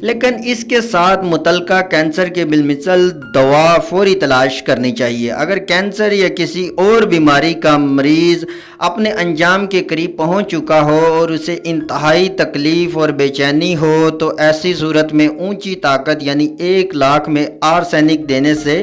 لیکن اس کے ساتھ متعلقہ کینسر کے بالمثل دوا فوری تلاش کرنی چاہیے۔ اگر کینسر یا کسی اور بیماری کا مریض اپنے انجام کے قریب پہنچ چکا ہو اور اسے انتہائی تکلیف اور بے چینی ہو تو ایسی صورت میں اونچی طاقت یعنی 1,00,000 میں آرسینک دینے سے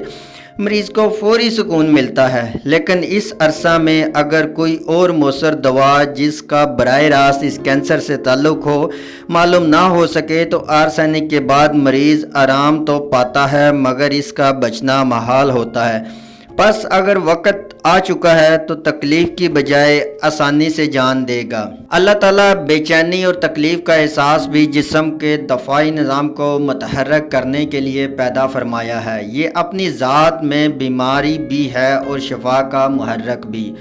مریض کو فوری سکون ملتا ہے۔ لیکن اس عرصہ میں اگر کوئی اور مؤثر دوا جس کا براہ راست اس کینسر سے تعلق ہو معلوم نہ ہو سکے تو آرسینک کے بعد مریض آرام تو پاتا ہے مگر اس کا بچنا محال ہوتا ہے۔ بس اگر وقت آ چکا ہے تو تکلیف کی بجائے آسانی سے جان دے گا۔ اللہ تعالیٰ بے چینی اور تکلیف کا احساس بھی جسم کے دفاعی نظام کو متحرک کرنے کے لیے پیدا فرمایا ہے۔ یہ اپنی ذات میں بیماری بھی ہے اور شفا کا محرک بھی۔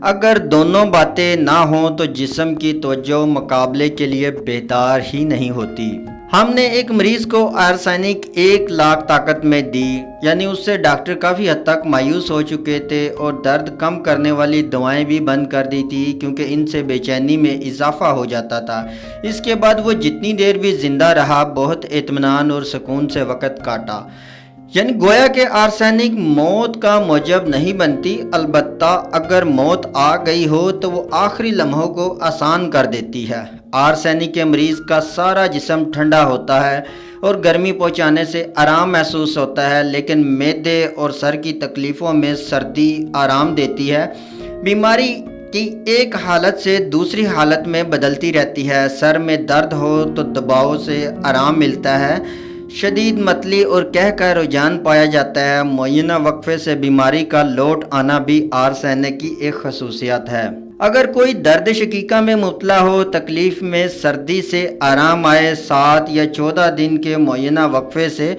اگر دونوں باتیں نہ ہوں تو جسم کی توجہ مقابلے کے لیے بیدار ہی نہیں ہوتی۔ ہم نے ایک مریض کو آرسینک 1,00,000 طاقت میں دی، یعنی اس سے ڈاکٹر کافی حد تک مایوس ہو چکے تھے اور درد کم کرنے والی دوائیں بھی بند کر دی تھی کیونکہ ان سے بے چینی میں اضافہ ہو جاتا تھا۔ اس کے بعد وہ جتنی دیر بھی زندہ رہا بہت اطمینان اور سکون سے وقت کاٹا۔ یعنی گویا کہ آرسینک موت کا موجب نہیں بنتی، البتہ اگر موت آ گئی ہو تو وہ آخری لمحوں کو آسان کر دیتی ہے۔ آرسینک کے مریض کا سارا جسم ٹھنڈا ہوتا ہے اور گرمی پہنچانے سے آرام محسوس ہوتا ہے، لیکن معدے اور سر کی تکلیفوں میں سردی آرام دیتی ہے۔ بیماری کی ایک حالت سے دوسری حالت میں بدلتی رہتی ہے۔ سر میں درد ہو تو دباؤ سے آرام ملتا ہے، شدید متلی اور کہہ کا رجحان پایا جاتا ہے۔ معینہ وقفے سے بیماری کا لوٹ آنا بھی آرسینک کی ایک خصوصیت ہے۔ اگر کوئی درد شقیقہ میں مبتلا ہو، تکلیف میں سردی سے آرام آئے، 7 یا 14 دن کے معینہ وقفے سے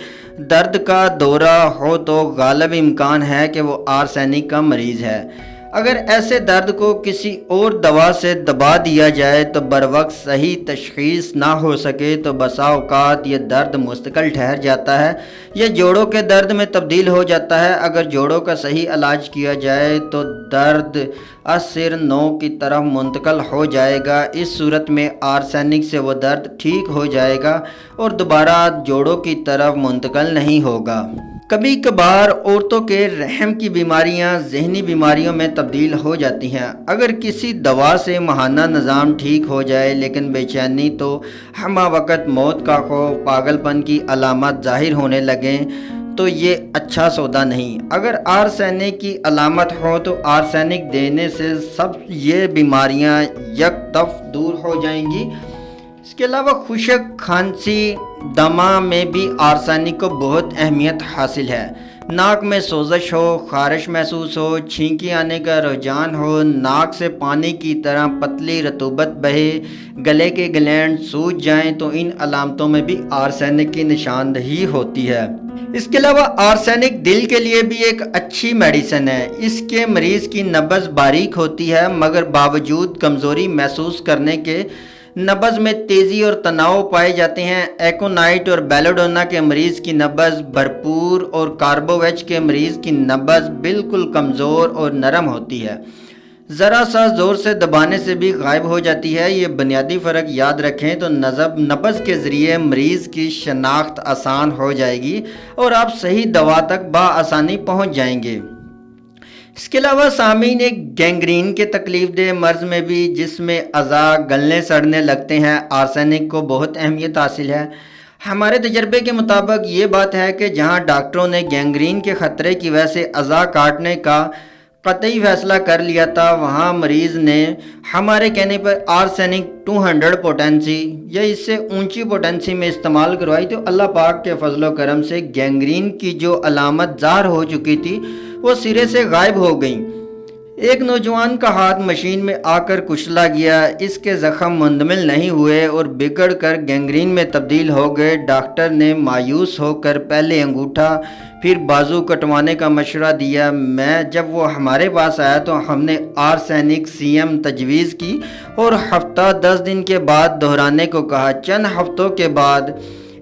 درد کا دورہ ہو تو غالب امکان ہے کہ وہ آرسینک کا مریض ہے۔ اگر ایسے درد کو کسی اور دوا سے دبا دیا جائے تو بروقت صحیح تشخیص نہ ہو سکے تو بسا اوقات یہ درد مستقل ٹھہر جاتا ہے یا جوڑوں کے درد میں تبدیل ہو جاتا ہے۔ اگر جوڑوں کا صحیح علاج کیا جائے تو درد اثر نو کی طرف منتقل ہو جائے گا۔ اس صورت میں آرسینک سے وہ درد ٹھیک ہو جائے گا اور دوبارہ جوڑوں کی طرف منتقل نہیں ہوگا۔ کبھی کبھار عورتوں کے رحم کی بیماریاں ذہنی بیماریوں میں تبدیل ہو جاتی ہیں۔ اگر کسی دوا سے ماہانہ نظام ٹھیک ہو جائے لیکن بے چینی تو ہمہ وقت موت کا خوف، پاگل پن کی علامات ظاہر ہونے لگیں تو یہ اچھا سودا نہیں۔ اگر آرسینک کی علامت ہو تو آرسینک دینے سے سب یہ بیماریاں یک دفع دور ہو جائیں گی۔ اس کے علاوہ خشک، کھانسی، دمہ میں بھی آرسینک کو بہت اہمیت حاصل ہے۔ ناک میں سوزش ہو، خارش محسوس ہو، چھینکی آنے کا رجحان ہو، ناک سے پانی کی طرح پتلی رطوبت بہے، گلے کے گلینڈ سوج جائیں تو ان علامتوں میں بھی آرسینک کی نشاندہی ہوتی ہے۔ اس کے علاوہ آرسینک دل کے لیے بھی ایک اچھی میڈیسن ہے۔ اس کے مریض کی نبض باریک ہوتی ہے مگر باوجود کمزوری محسوس کرنے کے نبض میں تیزی اور تناؤ پائے جاتے ہیں۔ ایکونائٹ اور بیلوڈونا کے مریض کی نبض بھرپور اور کاربوویچ کے مریض کی نبض بالکل کمزور اور نرم ہوتی ہے، ذرا سا زور سے دبانے سے بھی غائب ہو جاتی ہے۔ یہ بنیادی فرق یاد رکھیں تو نبض کے ذریعے مریض کی شناخت آسان ہو جائے گی اور آپ صحیح دوا تک بآسانی پہنچ جائیں گے۔ اس کے علاوہ سامعین، ایک گینگرین کے تکلیف دہ مرض میں بھی جس میں اعضاء گلنے سڑنے لگتے ہیں، آرسینک کو بہت اہمیت حاصل ہے۔ ہمارے تجربے کے مطابق یہ بات ہے کہ جہاں ڈاکٹروں نے گینگرین کے خطرے کی وجہ سے اعضاء کاٹنے کا قطعی فیصلہ کر لیا تھا، وہاں مریض نے ہمارے کہنے پر آرسینک 200 پوٹینسی یا اس سے اونچی پوٹینسی میں استعمال کروائی تو اللہ پاک کے فضل و کرم سے گینگرین کی جو علامت ظاہر ہو چکی تھی وہ سرے سے غائب ہو گئیں۔ ایک نوجوان کا ہاتھ مشین میں آ کر کچلا گیا، اس کے زخم مندمل نہیں ہوئے اور بگڑ کر گینگرین میں تبدیل ہو گئے۔ ڈاکٹر نے مایوس ہو کر پہلے انگوٹھا پھر بازو کٹوانے کا مشورہ دیا۔ جب وہ ہمارے پاس آیا تو ہم نے آرسینک CM تجویز کی اور ہفتہ 10 دن کے بعد دہرانے کو کہا۔ چند ہفتوں کے بعد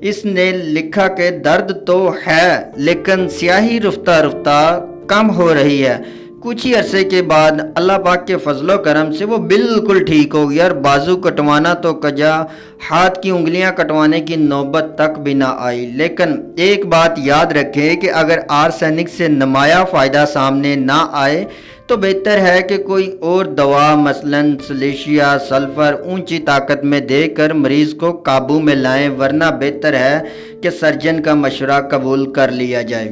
اس نے لکھا کہ درد تو ہے لیکن سیاہی رفتہ رفتہ کم ہو رہی ہے، کچھ ہی عرصے کے بعد اللہ پاک کے فضل و کرم سے وہ بالکل ٹھیک ہو گیا اور بازو کٹوانا تو کجا ہاتھ کی انگلیاں کٹوانے کی نوبت تک بھی نہ آئی۔ لیکن ایک بات یاد رکھیں کہ اگر آرسینک سے نمایاں فائدہ سامنے نہ آئے تو بہتر ہے کہ کوئی اور دوا مثلاً سلیشیا سلفر اونچی طاقت میں دے کر مریض کو قابو میں لائیں، ورنہ بہتر ہے کہ سرجن کا مشورہ قبول کر لیا جائے۔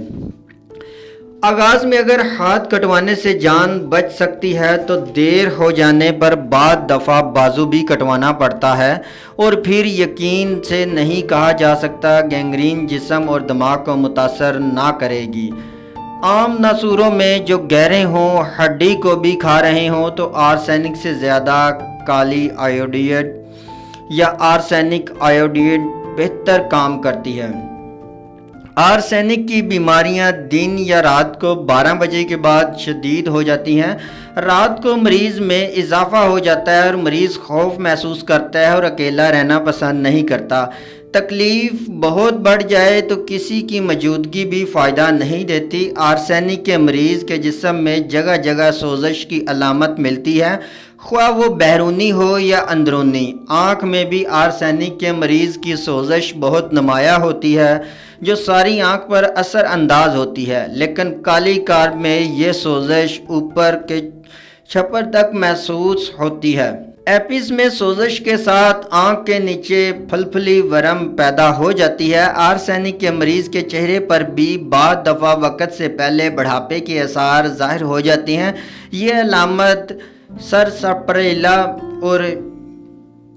آغاز میں اگر ہاتھ کٹوانے سے جان بچ سکتی ہے تو دیر ہو جانے پر بعد دفعہ بازو بھی کٹوانا پڑتا ہے، اور پھر یقین سے نہیں کہا جا سکتا گینگرین جسم اور دماغ کو متاثر نہ کرے گی۔ عام ناسوروں میں جو گہرے ہوں، ہڈی کو بھی کھا رہے ہوں تو آرسینک سے زیادہ کالی آیوڈائڈ یا آرسینک آیوڈائڈ بہتر کام کرتی ہے۔ آرسینک کی بیماریاں دن یا رات کو 12 بجے کے بعد شدید ہو جاتی ہیں۔ رات کو مریض میں اضافہ ہو جاتا ہے اور مریض خوف محسوس کرتا ہے اور اکیلا رہنا پسند نہیں کرتا۔ تکلیف بہت بڑھ جائے تو کسی کی موجودگی بھی فائدہ نہیں دیتی۔ آرسینک کے مریض کے جسم میں جگہ جگہ سوزش کی علامت ملتی ہے، خواہ وہ بیرونی ہو یا اندرونی۔ آنکھ میں بھی آرسینک کے مریض کی سوزش بہت نمایاں ہوتی ہے جو ساری آنکھ پر اثر انداز ہوتی ہے، لیکن کالی کارب میں یہ سوزش اوپر کے چھپر تک محسوس ہوتی ہے۔ ایپس میں سوزش کے ساتھ آنکھ کے نیچے پھلپھلی ورم پیدا ہو جاتی ہے۔ آرسینک کے مریض کے چہرے پر بھی بعض دفعہ وقت سے پہلے بڑھاپے کے آثار ظاہر ہو جاتے ہیں۔ یہ علامت سرسپریلا اور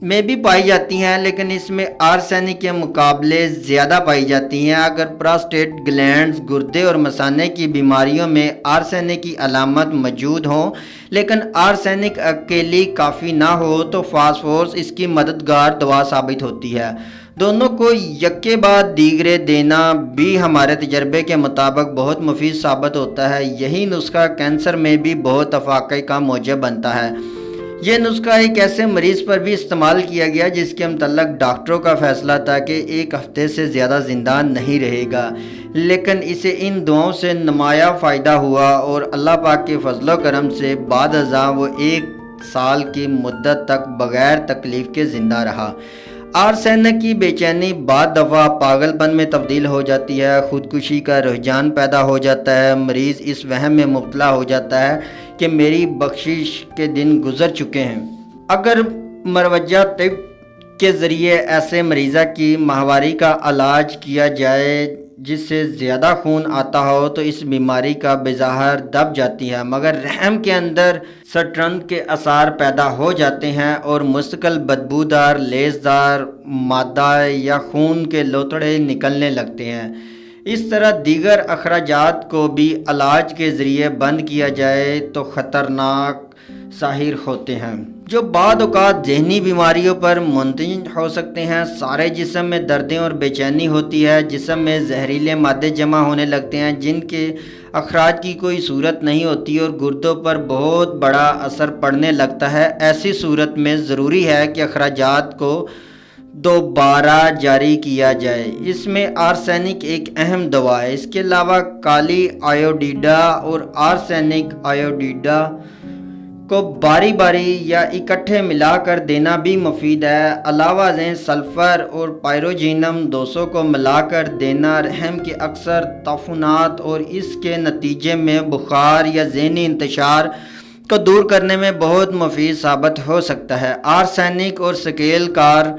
میں بھی پائی جاتی ہیں، لیکن اس میں آرسینک کے مقابلے زیادہ پائی جاتی ہیں۔ اگر پراسٹیٹ گلینڈز، گردے اور مثانے کی بیماریوں میں آرسینک کی علامت موجود ہوں لیکن آرسینک اکیلی کافی نہ ہو تو فاسفورس اس کی مددگار دوا ثابت ہوتی ہے۔ دونوں کو یکے بعد دیگرے دینا بھی ہمارے تجربے کے مطابق بہت مفید ثابت ہوتا ہے۔ یہی نسخہ کینسر میں بھی بہت افاقے کا موجب بنتا ہے۔ یہ نسخہ ایک ایسے مریض پر بھی استعمال کیا گیا جس کے متعلق ڈاکٹروں کا فیصلہ تھا کہ 1 ہفتے سے زیادہ زندہ نہیں رہے گا، لیکن اسے ان دعاؤں سے نمایاں فائدہ ہوا اور اللہ پاک کے فضل و کرم سے بعد ازاں وہ 1 سال کی مدت تک بغیر تکلیف کے زندہ رہا۔ آرسینک کی بے چینی بعض دفعہ پاگل پن میں تبدیل ہو جاتی ہے، خودکشی کا رجحان پیدا ہو جاتا ہے، مریض اس وہم میں مبتلا ہو جاتا ہے کہ میری بخشش کے دن گزر چکے ہیں۔ اگر مروجہ طب کے ذریعے ایسے مریضہ کی ماہواری کا علاج کیا جائے جس سے زیادہ خون آتا ہو تو اس بیماری کا بظاہر دب جاتی ہے، مگر رحم کے اندر سٹرنتھ کے آثار پیدا ہو جاتے ہیں اور مستقل بدبودار لیسدار مادہ یا خون کے لوتڑے نکلنے لگتے ہیں۔ اس طرح دیگر اخراجات کو بھی علاج کے ذریعے بند کیا جائے تو خطرناک ظاہر ہوتے ہیں، جو بعض اوقات ذہنی بیماریوں پر منتج ہو سکتے ہیں۔ سارے جسم میں دردیں اور بے چینی ہوتی ہے، جسم میں زہریلے مادے جمع ہونے لگتے ہیں جن کے اخراج کی کوئی صورت نہیں ہوتی اور گردوں پر بہت بڑا اثر پڑنے لگتا ہے۔ ایسی صورت میں ضروری ہے کہ اخراجات کو دوبارہ جاری کیا جائے۔ اس میں آرسینک ایک اہم دوا ہے۔ اس کے علاوہ کالی آیوڈیڈا اور آرسینک آیوڈیڈا کو باری باری یا اکٹھے ملا کر دینا بھی مفید ہے۔ علاوہ ازیں سلفر اور پائروجینم 200 کو ملا کر دینا رحم کے اکثر تعفنات اور اس کے نتیجے میں بخار یا ذہنی انتشار کو دور کرنے میں بہت مفید ثابت ہو سکتا ہے۔ آرسینک اور سکیل کار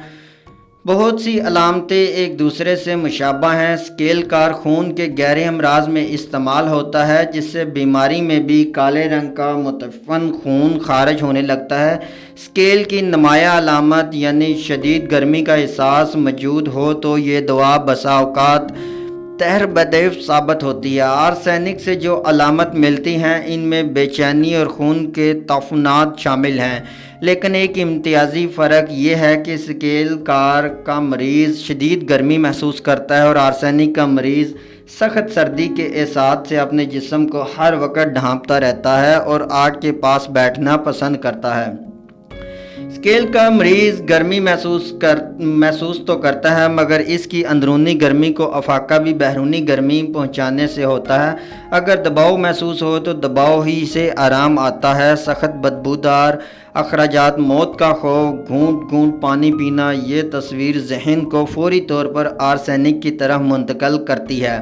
بہت سی علامتیں ایک دوسرے سے مشابہ ہیں۔ سکیل کار خون کے گہرے امراض میں استعمال ہوتا ہے جس سے بیماری میں بھی کالے رنگ کا متفن خون خارج ہونے لگتا ہے۔ سکیل کی نمایاں علامت یعنی شدید گرمی کا احساس موجود ہو تو یہ دوا بسا اوقات تہر بدیف ثابت ہوتی ہے۔ آرسینک سے جو علامت ملتی ہیں ان میں بے چینی اور خون کے تعفنات شامل ہیں، لیکن ایک امتیازی فرق یہ ہے کہ سکیل کار کا مریض شدید گرمی محسوس کرتا ہے اور آرسینک کا مریض سخت سردی کے احساس سے اپنے جسم کو ہر وقت ڈھانپتا رہتا ہے اور آگ کے پاس بیٹھنا پسند کرتا ہے۔ اسکیل کا مریض گرمی محسوس تو کرتا ہے، مگر اس کی اندرونی گرمی کو افاقہ بھی بیرونی گرمی پہنچانے سے ہوتا ہے۔ اگر دباؤ محسوس ہو تو دباؤ ہی سے آرام آتا ہے۔ سخت بدبودار اخراجات، موت کا خوف، گھونٹ گھونٹ پانی پینا، یہ تصویر ذہن کو فوری طور پر آرسینک کی طرف منتقل کرتی ہے۔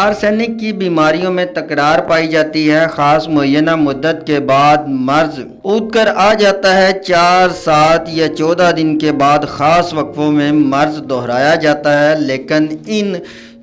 آرسینک کی بیماریوں میں تکرار پائی جاتی ہے۔ خاص معینہ مدت کے بعد مرض اٹھ کر آ جاتا ہے۔ 4، 7 یا 14 دن کے بعد خاص وقفوں میں مرض دہرایا جاتا ہے، لیکن ان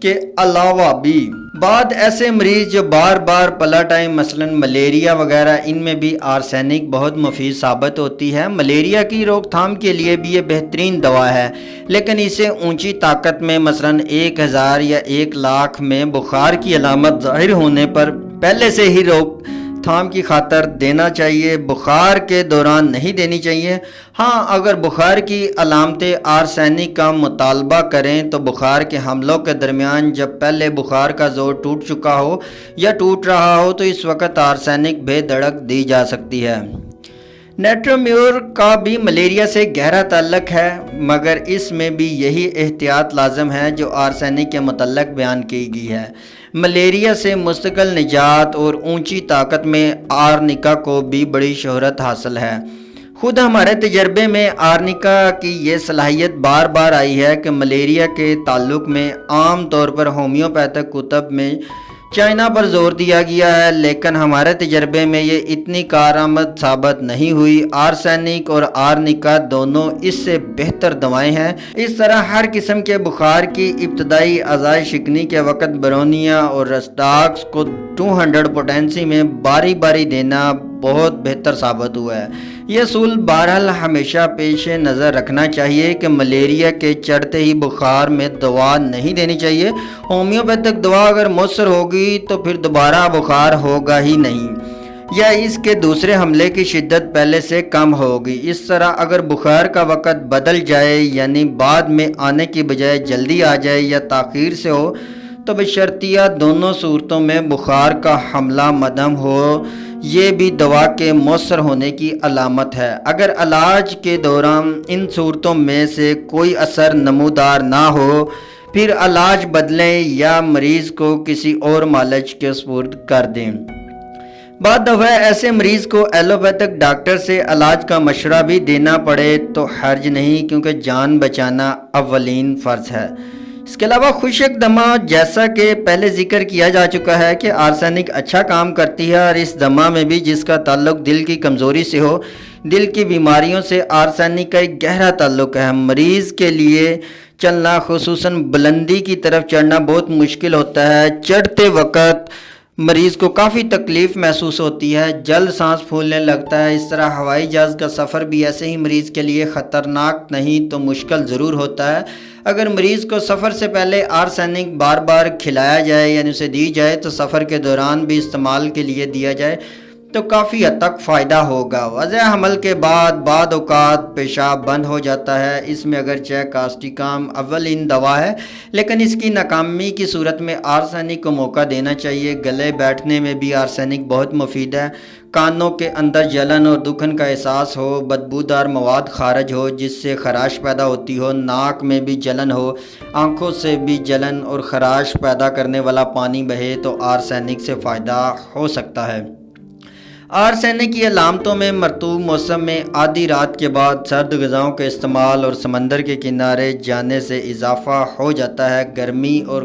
کے علاوہ بھی بعد ایسے مریض جو بار بار پلٹ آئیں، مثلا ملیریا وغیرہ، ان میں بھی آرسینک بہت مفید ثابت ہوتی ہے۔ ملیریا کی روک تھام کے لیے بھی یہ بہترین دوا ہے، لیکن اسے اونچی طاقت میں مثلا 1000 یا 1,00,000 میں بخار کی علامت ظاہر ہونے پر پہلے سے ہی روک تھام کی خاطر دینا چاہیے، بخار کے دوران نہیں دینی چاہیے۔ ہاں، اگر بخار کی علامتیں آرسینک کا مطالبہ کریں تو بخار کے حملوں کے درمیان جب پہلے بخار کا زور ٹوٹ چکا ہو یا ٹوٹ رہا ہو تو اس وقت آرسینک بے دھڑک دی جا سکتی ہے۔ نیٹرومیور کا بھی ملیریا سے گہرا تعلق ہے، مگر اس میں بھی یہی احتیاط لازم ہے جو آرسینک کے متعلق بیان کی گئی ہے۔ ملیریا سے مستقل نجات اور اونچی طاقت میں آرنیکا کو بھی بڑی شہرت حاصل ہے۔ خود ہمارے تجربے میں آرنیکا کی یہ صلاحیت بار بار آئی ہے کہ ملیریا کے تعلق میں عام طور پر ہومیوپیتھک کتب میں چائنا پر زور دیا گیا ہے، لیکن ہمارے تجربے میں یہ اتنی کارآمد ثابت نہیں ہوئی۔ آرسینک اور آرنیکا دونوں اس سے بہتر دوائیں ہیں۔ اس طرح ہر قسم کے بخار کی ابتدائی اعضاء شکنی کے وقت برونیا اور رسٹاکس کو 200 پوٹینسی میں باری باری دینا بہت بہتر ثابت ہوا ہے۔ یہ اصول بہرحال ہمیشہ پیش نظر رکھنا چاہیے کہ ملیریا کے چڑھتے ہی بخار میں دوا نہیں دینی چاہیے۔ ہومیوپیتھک دوا اگر مؤثر ہوگی تو پھر دوبارہ بخار ہوگا ہی نہیں، یا اس کے دوسرے حملے کی شدت پہلے سے کم ہوگی۔ اس طرح اگر بخار کا وقت بدل جائے، یعنی بعد میں آنے کی بجائے جلدی آ جائے یا تاخیر سے ہو، تو بشرطیہ دونوں صورتوں میں بخار کا حملہ مدھم ہو، یہ بھی دوا کے مؤثر ہونے کی علامت ہے۔ اگر علاج کے دوران ان صورتوں میں سے کوئی اثر نمودار نہ ہو، پھر علاج بدلیں یا مریض کو کسی اور معالج کے سپرد کر دیں۔ بعض دفعہ ایسے مریض کو ایلوپیتھک ڈاکٹر سے علاج کا مشورہ بھی دینا پڑے تو حرج نہیں، کیونکہ جان بچانا اولین فرض ہے۔ اس کے علاوہ خشک دمہ، جیسا کہ پہلے ذکر کیا جا چکا ہے کہ آرسینک اچھا کام کرتی ہے، اور اس دمہ میں بھی جس کا تعلق دل کی کمزوری سے ہو، دل کی بیماریوں سے آرسینک کا ایک گہرا تعلق ہے۔ مریض کے لیے چلنا، خصوصاً بلندی کی طرف چڑھنا بہت مشکل ہوتا ہے۔ چڑھتے وقت مریض کو کافی تکلیف محسوس ہوتی ہے، جلد سانس پھولنے لگتا ہے۔ اس طرح ہوائی جہاز کا سفر بھی ایسے ہی مریض کے لیے خطرناک نہیں تو مشکل ضرور ہوتا ہے۔ اگر مریض کو سفر سے پہلے آرسینک بار بار کھلایا جائے، یعنی اسے دی جائے، تو سفر کے دوران بھی استعمال کے لیے دیا جائے تو کافی حد تک فائدہ ہوگا۔ وضع حمل کے بعد اوقات پیشاب بند ہو جاتا ہے، اس میں اگرچہ کاسٹیکام اولین دوا ہے، لیکن اس کی ناکامی کی صورت میں آرسینک کو موقع دینا چاہیے۔ گلے بیٹھنے میں بھی آرسینک بہت مفید ہے۔ کانوں کے اندر جلن اور دکھن کا احساس ہو، بدبودار مواد خارج ہو جس سے خراش پیدا ہوتی ہو، ناک میں بھی جلن ہو، آنکھوں سے بھی جلن اور خراش پیدا کرنے والا پانی بہے تو آرسینک سے فائدہ ہو سکتا ہے۔ آرسینک کی علامتوں میں مرطوب موسم میں آدھی رات کے بعد سرد غذاؤں کے استعمال اور سمندر کے کنارے جانے سے اضافہ ہو جاتا ہے۔ گرمی اور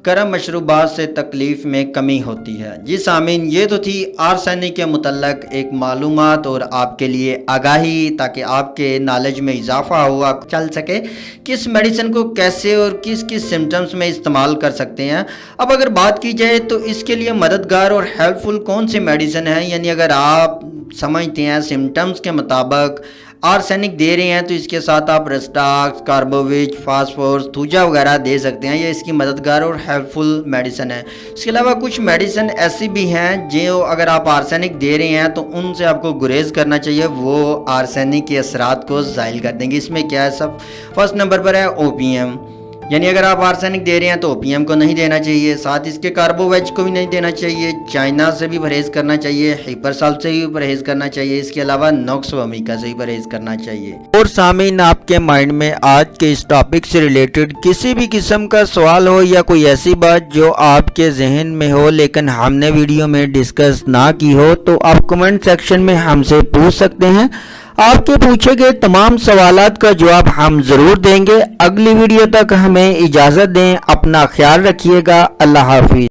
گرم مشروبات سے تکلیف میں کمی ہوتی ہے۔ جی سامعین، یہ تو تھی آرسینک کے متعلق ایک معلومات اور آپ کے لیے آگاہی، تاکہ آپ کے نالج میں اضافہ ہوا چل سکے کس میڈیسن کو کیسے اور کس کس سمٹمز میں استعمال کر سکتے ہیں۔ اب اگر بات کی جائے تو اس کے لیے مددگار اور ہیلپ فل کون سی میڈیسن ہیں، یعنی اگر آپ سمجھتے ہیں سمٹمز کے مطابق آرسینک دے رہے ہیں تو اس کے ساتھ آپ رسٹاکس، کاربوویج، فاسفورس، تھوجا وغیرہ دے سکتے ہیں، یہ اس کی مددگار اور ہیلپ فل میڈیسن ہے۔ اس کے علاوہ کچھ میڈیسن ایسی بھی ہیں جو اگر آپ آرسینک دے رہے ہیں تو ان سے آپ کو گریز کرنا چاہیے، وہ آرسینک کے اثرات کو زائل کر دیں گے۔ اس میں کیا ہے، سب فرسٹ نمبر پر ہے اوپیم۔ یعنی اگر آپ آرسینک دے رہے ہیں تو اوپیم کو نہیں دینا چاہیے، ساتھ اس کے کاربوویج کو بھی نہیں دینا چاہیے، چائنا سے بھی پرہیز کرنا چاہیے، ہائپر سالٹ سے بھی پرہیز کرنا چاہیے، اس کے علاوہ نوکس ومیکا سے بھی پرہیز کرنا چاہیے۔ اور سامعین، آپ کے مائنڈ میں آج کے اس ٹاپک سے ریلیٹڈ کسی بھی قسم کا سوال ہو یا کوئی ایسی بات جو آپ کے ذہن میں ہو لیکن ہم نے ویڈیو میں ڈسکس نہ کی ہو، تو آپ کمنٹ سیکشن میں ہم سے پوچھ سکتے ہیں۔ آپ کے پوچھے گئے تمام سوالات کا جواب ہم ضرور دیں گے۔ اگلی ویڈیو تک ہمیں اجازت دیں، اپنا خیال رکھیے گا، اللہ حافظ۔